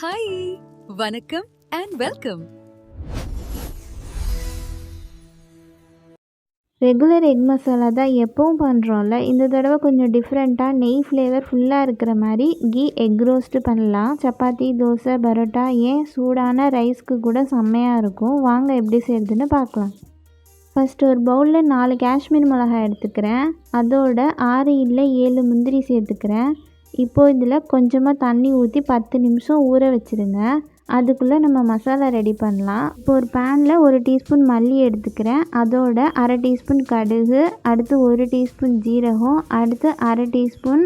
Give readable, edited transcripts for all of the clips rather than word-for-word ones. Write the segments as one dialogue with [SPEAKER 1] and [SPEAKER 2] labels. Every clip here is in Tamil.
[SPEAKER 1] ஹாய், வணக்கம் and welcome.
[SPEAKER 2] Regular egg masala தான் எப்பவும் பண்ணுறோம்ல. இந்த தடவை கொஞ்சம் டிஃப்ரெண்ட்டாக நெய் ஃப்ளேவர் ஃபுல்லாக இருக்கிற மாதிரி கீ எக் ரோஸ்ட்டு பண்ணலாம். சப்பாத்தி, தோசை, பரோட்டா, ஏன் சூடான ரைஸ்க்கு கூட செம்மையாக இருக்கும். வாங்க எப்படி செய்கிறதுன்னு பார்க்கலாம். ஃபஸ்ட்டு ஒரு பவுலில் 4 காஷ்மீர் மிளகாய் எடுத்துக்கிறேன். அதோட 6 இல்லை 7 முந்திரி சேர்த்துக்கிறேன். இப்போது இதில் கொஞ்சமாக தண்ணி ஊற்றி 10 நிமிஷம் ஊற வச்சுருங்க. அதுக்குள்ளே நம்ம மசாலா ரெடி பண்ணலாம். இப்போ ஒரு பேனில் 1 டீஸ்பூன் மல்லி எடுத்துக்கிறேன். அதோட 1/2 டீஸ்பூன் கடுகு, அடுத்து 1 டீஸ்பூன் ஜீரகம், அடுத்து 1/2 டீஸ்பூன்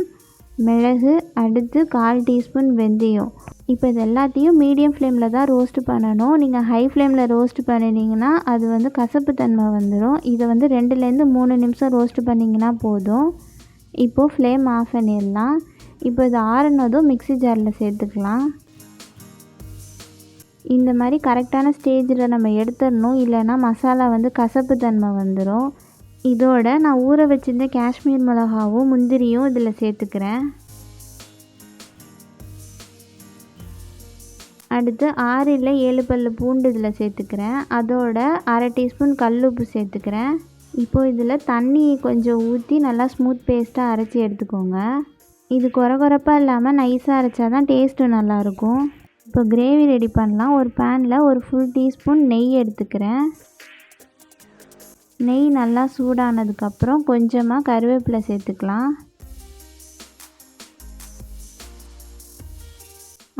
[SPEAKER 2] மிளகு, அடுத்து 1/4 டீஸ்பூன் வெந்தயம். இப்போ இது எல்லாத்தையும் மீடியம் ஃப்ளேமில் தான் ரோஸ்ட்டு பண்ணணும். நீங்கள் ஹை ஃப்ளேமில் ரோஸ்ட்டு பண்ணினீங்கன்னா அது கசப்பு தன்மை வந்துடும். இதை 2லேருந்து 3 நிமிஷம் ரோஸ்ட்டு பண்ணிங்கன்னா போதும். இப்போது ஃப்ளேம் ஆஃப் பண்ணிடலாம். இப்போ இது ஆறுனதும் மிக்ஸி ஜாரில் சேர்த்துக்கலாம். இந்த மாதிரி கரெக்டான ஸ்டேஜில் நம்ம எடுத்துடணும், இல்லைன்னா மசாலா கசப்பு தன்மை வந்துடும். இதோட நான் ஊற வச்சிருந்த காஷ்மீர் மிளகாவும் முந்திரியும் இதில் சேர்த்துக்கிறேன். அடுத்து 6 இல்லை 7 பல்லு பூண்டு இதில் சேர்த்துக்கிறேன். அதோட 1/2 டீஸ்பூன் கல்லுப்பு சேர்த்துக்கிறேன். இப்போது இதில் தண்ணி கொஞ்சம் ஊற்றி நல்லா ஸ்மூத் பேஸ்ட்டாக அரைச்சி எடுத்துக்கோங்க. இது கொரகொரப்பாக இல்லாமல் நைஸாக அரைச்சா தான் டேஸ்ட்டு நல்லாயிருக்கும். இப்போ கிரேவி ரெடி பண்ணலாம். ஒரு பேனில் 1 ஃபுல் டீஸ்பூன் நெய் எடுத்துக்கிறேன். நெய் நல்லா சூடானதுக்கப்புறம் கொஞ்சமாக கருவேப்பிலை சேர்த்துக்கலாம்.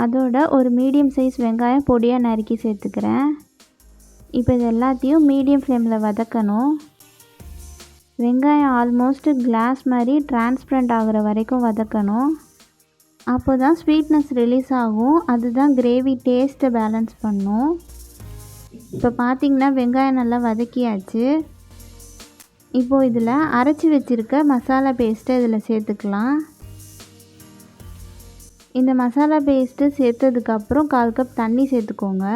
[SPEAKER 2] அதோட ஒரு மீடியம் சைஸ் வெங்காயம் பொடியாக நறுக்கி சேர்த்துக்கிறேன். இப்போ இது எல்லாத்தையும் மீடியம் ஃப்ளேமில் வதக்கணும். வெங்காயம் ஆல்மோஸ்ட் கிளாஸ் மாதிரி டிரான்ஸ்பரண்ட் ஆகிற வரைக்கும் வதக்கணும். அப்போ தான் ஸ்வீட்னஸ் ரிலீஸ் ஆகும். அதுதான் கிரேவி டேஸ்ட்டை பேலன்ஸ் பண்ணும். இப்போ பார்த்திங்கன்னா வெங்காயம் நல்லா வதக்கியாச்சு. இப்போது இதில் அரைச்சி வச்சுருக்க மசாலா பேஸ்ட்டை இதில் சேர்த்துக்கலாம். இந்த மசாலா பேஸ்ட்டு சேர்த்ததுக்கப்புறம் 1/4 கப் தண்ணி சேர்த்துக்கோங்க.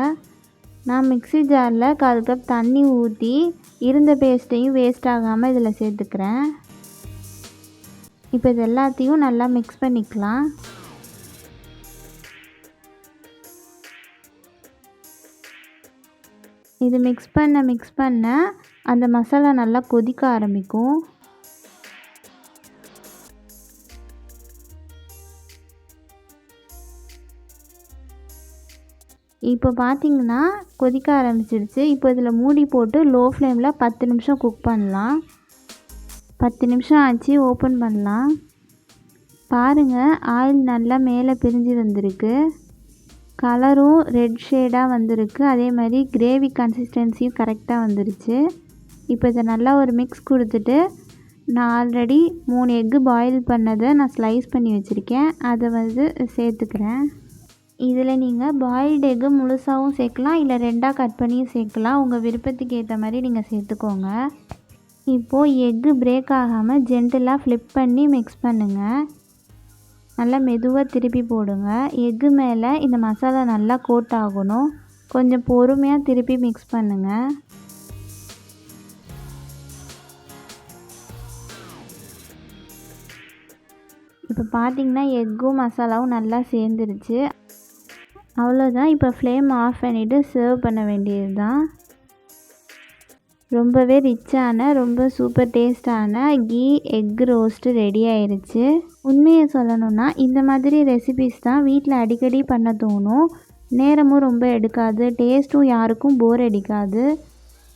[SPEAKER 2] நான் மிக்ஸி ஜாரில் 1/4 கப் தண்ணி ஊற்றி இருந்த பேஸ்ட்டையும் வேஸ்ட் ஆகாமல் இதில் சேர்த்துக்கிறேன். இப்போ இது எல்லாத்தையும் நல்லா மிக்ஸ் பண்ணிக்கலாம். இது மிக்ஸ் பண்ண அந்த மசாலா நல்லா கொதிக்க ஆரம்பிக்கும். இப்போ பார்த்திங்கன்னா கொதிக்க ஆரம்பிச்சிருச்சு. இப்போ இதில் மூடி போட்டு லோ ஃப்ளேமில் 10 நிமிஷம் குக் பண்ணலாம். 10 நிமிஷம் ஆச்சு, ஓப்பன் பண்ணலாம். பாருங்கள், ஆயில் நல்லா மேலே பிரிஞ்சு வந்திருக்கு. கலரும் ரெட் ஷேடாக வந்திருக்கு. அதே மாதிரி கிரேவி கன்சிஸ்டன்சியும் கரெக்டாக வந்துருச்சு. இப்போ இதை நல்லா ஒரு மிக்ஸ் கொடுத்துட்டு நான் ஆல்ரெடி 3 எக்கு பாயில் பண்ணதை நான் ஸ்லைஸ் பண்ணி வச்சுருக்கேன். அதை சேர்த்துக்கிறேன். இதில் நீங்கள் பாயில்டு எக்கு முழுசாகவும் சேர்க்கலாம், இல்லை 2ஆக கட் பண்ணியும் சேர்க்கலாம். உங்கள் விருப்பத்துக்கு ஏற்ற மாதிரி நீங்கள் சேர்த்துக்கோங்க. இப்போது எக்கு பிரேக் ஆகாமல் ஜென்டிலாக ஃப்ளிப் பண்ணி மிக்ஸ் பண்ணுங்கள். நல்லா மெதுவாக திருப்பி போடுங்க. எக்கு மேலே இந்த மசாலா நல்லா கோட் ஆகணும். கொஞ்சம் பொறுமையாக திருப்பி மிக்ஸ் பண்ணுங்கள். இப்போ பார்த்திங்கன்னா எக்கும் மசாலாவும் நல்லா சேர்ந்துருச்சு. அவ்வளோதான். இப்போ ஃப்ளேம் ஆஃப் பண்ணிவிட்டு சர்வ் பண்ண வேண்டியது தான். ரொம்பவே ரிச்சான, ரொம்ப சூப்பர் டேஸ்டான கீ எக் ரோஸ்ட்டு ரெடி ஆயிடுச்சு. உண்மையை சொல்லணுன்னா இந்த மாதிரி ரெசிபீஸ் தான் வீட்டில் அடிக்கடி பண்ண தோணும். நேரமும் ரொம்ப எடுக்காது, டேஸ்ட்டும் யாருக்கும் போர் அடிக்காது.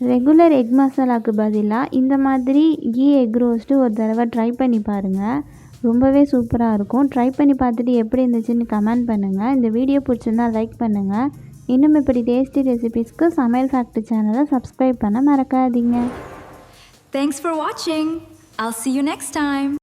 [SPEAKER 2] ரெகுலர் எக் மசாலாவுக்கு பதிலாக இந்த மாதிரி கீ எக் ரோஸ்ட்டு ஒரு தடவை ட்ரை பண்ணி பாருங்கள். ரொம்பவே சூப்பராக இருக்கும். ட்ரை பண்ணி பார்த்துட்டு எப்படி இருந்துச்சுன்னு கமெண்ட் பண்ணுங்கள். இந்த வீடியோ பிடிச்சிருந்தா லைக் பண்ணுங்கள். இன்னும் இப்படி டேஸ்டி ரெசிபீஸ்க்கு சமையல் ஃபேக்ட்ரி சேனலை சப்ஸ்கிரைப் பண்ண மறக்காதீங்க.
[SPEAKER 1] Thanks for watching. I'll see you next time.